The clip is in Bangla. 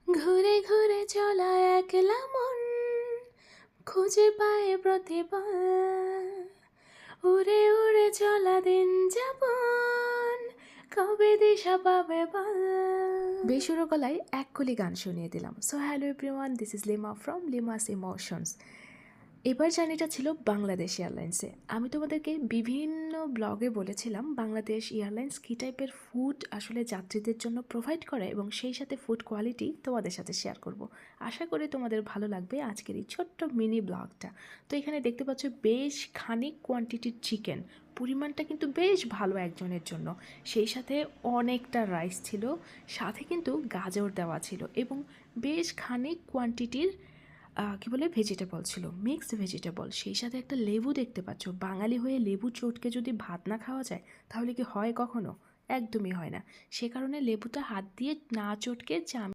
ঘুরে ঘুরে চলা একলা মন খুঁজে পায় প্রতিপল, উড়ে উড়ে চলা দিন যাপন কবে দিশা পাবে বল। বেসুরো গলায় এক কলি গান শুনিয়ে দিলাম। So hello everyone, this is Lima from Lima's emotions. এবার জার্নিটা ছিল বাংলাদেশ এয়ারলাইন্সে। আমি তোমাদেরকে বিভিন্ন ব্লগে বলেছিলাম বাংলাদেশ এয়ারলাইন্স কী টাইপের ফুড আসলে যাত্রীদের জন্য প্রোভাইড করে এবং সেই সাথে ফুড কোয়ালিটি তোমাদের সাথে শেয়ার করব। আশা করি তোমাদের ভালো লাগবে আজকের এই ছোট্ট মিনি ব্লগটা। তো এখানে দেখতে পাচ্ছ বেশ খানিক কোয়ান্টিটির চিকেন, পরিমাণটা কিন্তু বেশ ভালো একজনের জন্য। সেই সাথে অনেকটা রাইস ছিল, সাথে কিন্তু গাজর দেওয়া ছিল এবং বেশ খানিক কোয়ান্টিটির কী বলে ভেজিটেবল ছিল, মিক্সড ভেজিটেবল। সেই সাথে একটা লেবু দেখতে পাচ্ছ। বাঙালি হয়ে লেবু চটকে যদি ভাত না খাওয়া যায় তাহলে কি হয় কখনো? একদমই হয় না। সে কারণে লেবুটা হাত দিয়ে না চটকে